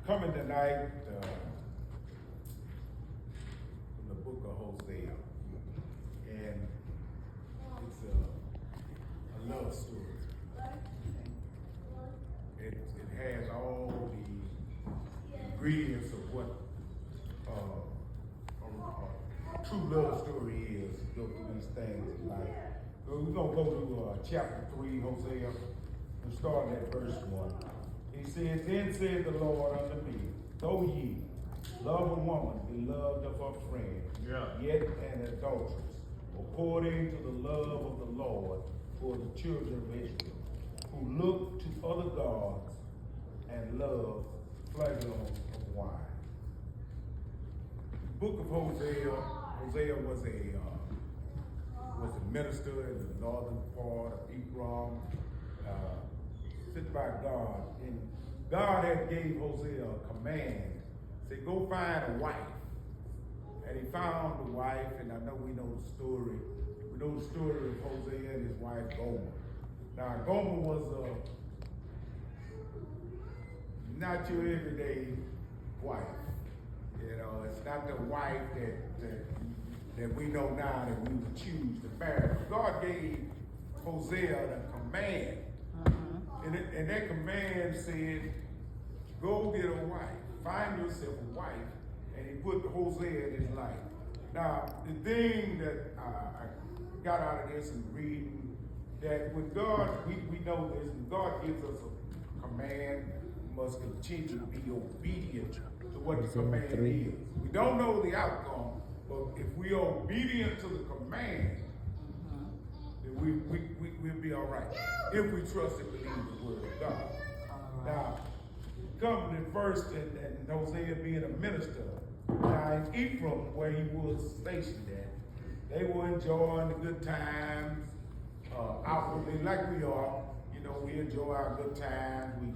Coming tonight from the book of Hosea, and it's a love story. It has all the ingredients of what a true love story is. Go through these things in life. So we're gonna go to chapter 3, Hosea, and start at verse 1. He says, "Then said the Lord unto me, though ye love a woman beloved of her friend, yet an adulteress, according to the love of the Lord for the children of Israel, who look to other gods and love pleasure of wine." The book of Hosea was a minister in the northern part of Ephraim, sent by God, and God had gave Hosea a command, said, "Go find a wife." And he found the wife, and I know we know the story. We know the story of Hosea and his wife Gomer. Now Gomer was not your everyday wife. You know, it's not the wife that we know now that we would choose to marry. God gave Hosea the command. And that command said, "Go get a wife, find yourself a wife," and he put Hosea in his life. Now, the thing that I got out of this and reading, that when God, we know this, when God gives us a command, we must continue to be obedient to what the command is. We don't know the outcome, but if we are obedient to the command, we'll be all right if we trust and believe the word of God. Now, coming in first, and Hosea being a minister, now in Ephraim, where he was stationed at, they were enjoying the good times outwardly, like we are. You know, we enjoy our good times. We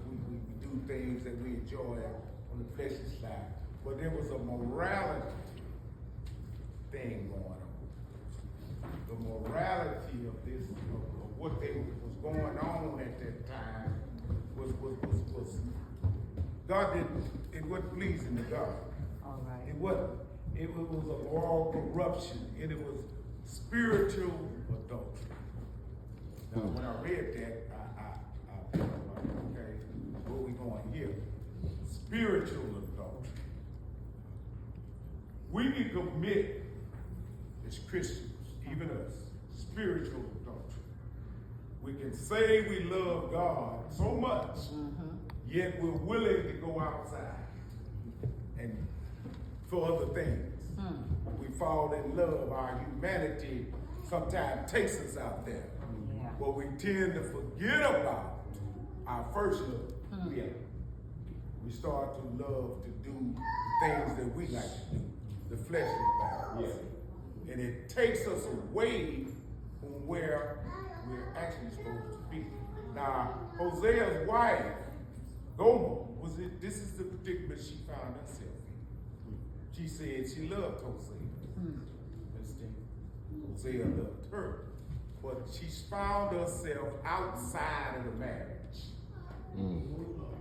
do things that we enjoy on the fleshly side. But there was a morality thing going on. The morality of this, of what was going on at that time, was God didn't. It wasn't pleasing to God. All right. It wasn't. It was a moral corruption, and it was spiritual adultery. Now, when I read that, I thought, okay, where we going here? Spiritual adultery. We can commit as Christians, even us, spiritual adultery. We can say we love God so much, yet we're willing to go outside and for other things. We fall in love. Our humanity sometimes takes us out there. Yeah. But we tend to forget about our first love. We start to love to do the things that we like to do, the fleshly things. And it takes us away from where we're actually supposed to be. Now, Hosea's wife, Gomer, this is the predicament she found herself in. She said she loved Hosea. Hosea loved her. But she found herself outside of the marriage,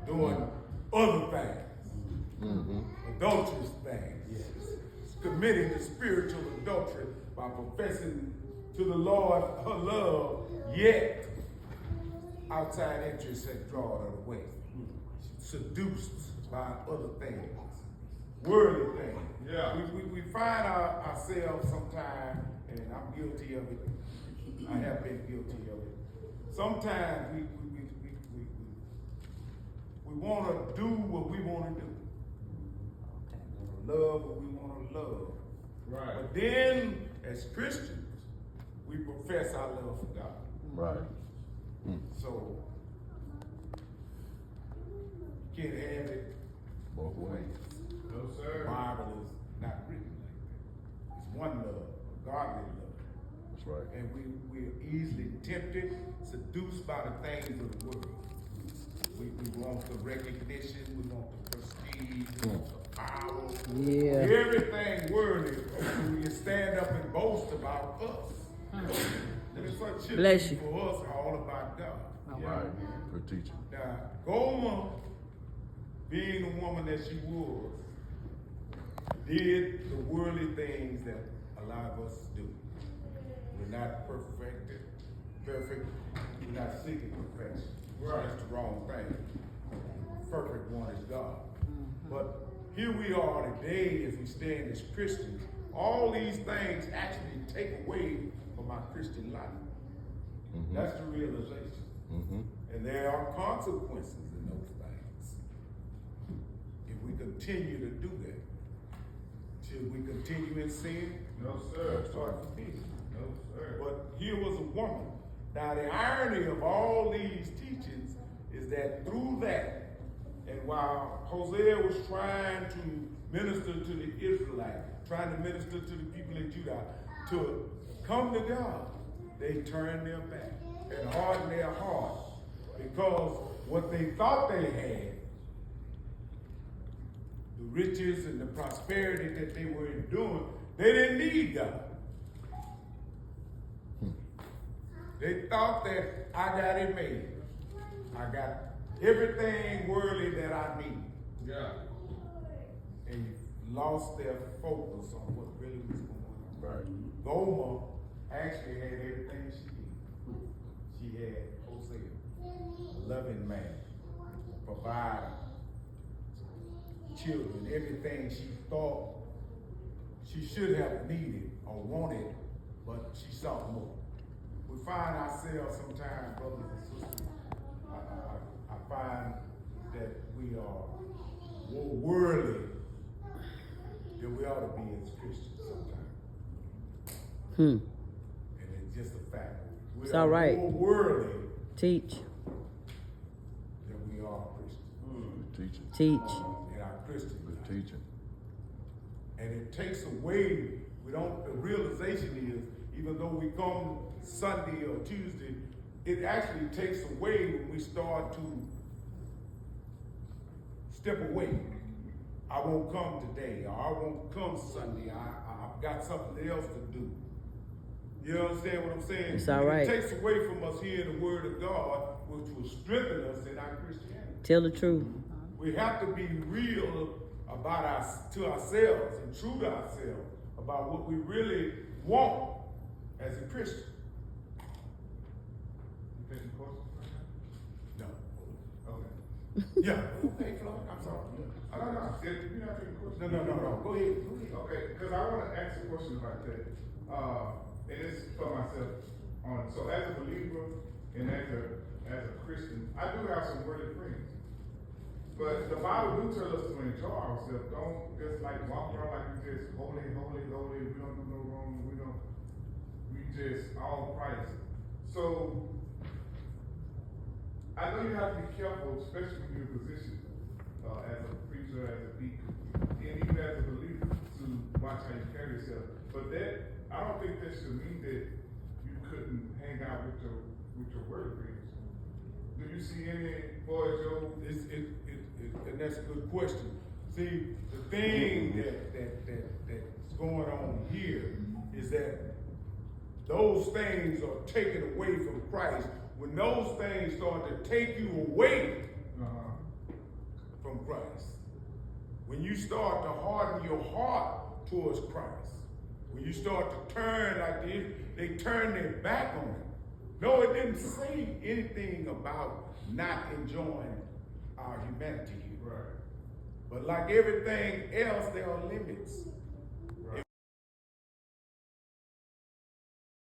doing other things, adulterous things, committing the spiritual adultery by professing to the Lord her love, yet outside interests had drawn her away, seduced by other things, worldly things. We find ourselves sometimes, and I'm guilty of it. I have been guilty of it. Sometimes we want to do what we want to do. Love what we want to love. Right. But then, as Christians, we profess our love for God. Right. So, you can't have it both ways. No, sir. The Bible is not written like that. It's one love, a godly love. That's right. And we're easily tempted, seduced by the things of the world. We want the recognition, we want the prestige, we want the power. Yeah. Everything worldly. We stand up and boast about us. And it's like shit Bless you. for us all about God. Right. Good teaching. Now, Gomer being the woman that she was, did the worldly things that a lot of us do. We're not perfect. We're not seeking perfection. Right. That's the wrong thing. The perfect one is God. But here we are today as we stand as Christians. All these things actually take away from our Christian life. That's the realization. And there are consequences in those things. If we continue to do that, should we continue in sin? No, sir. Start from here. No, sir. But here was a woman. Now the irony of all these teachings is that through that, and while Hosea was trying to minister to the Israelites, trying to minister to the people in Judah, to come to God, they turned their back and hardened their heart because what they thought they had, the riches and the prosperity that they were enduring, they didn't need God. They thought that I got it made. I got everything worldly that I need. Yeah. And lost their focus on what really was going on. Right. Gomer actually had everything she needed. She had Hosea, a loving man, provider, children, everything she thought she should have needed or wanted, but she sought more. We find ourselves sometimes, brothers and sisters, I find that we are more worldly than we ought to be as Christians sometimes. And it's just a fact. We It's are all right. more worldly Teach. than we are Christians. Good teaching. Teach. In our Christian Good life. teaching. And it takes away, the realization is, even though we come Sunday or Tuesday, it actually takes away when we start to step away. I won't come today, or I won't come Sunday. I've got something else to do. You understand what I'm saying? It's all right. It takes away from us hearing the word of God, which will strengthen us in our Christianity. Tell the truth. We have to be real about to ourselves and true to ourselves about what we really want as a Christian. You taking questions right No. now? Okay. Yeah. Okay, Floyd. I'm sorry. No. You're not taking questions. No. Go ahead. Okay, because I want to ask a question about that. And it's for myself. So as a believer and as a Christian, I do have some worldly friends. But the Bible do tell us to enjoy ourselves. Don't just like walk around like we just holy. We don't do no wrong. We just all Christ. So I know you have to be careful, especially when you're in a position as a preacher, as a deacon, and even as a believer, to watch how you carry yourself. But that, I don't think that should mean that you couldn't hang out with your word friends. Do you see any, for your? And that's a good question. See, the thing that's going on here is that those things are taken away from Christ. When those things start to take you away from Christ, when you start to harden your heart towards Christ, when you start to turn like they turn their back on it. No, it didn't say anything about not enjoying our humanity here. Right. But like everything else, there are limits.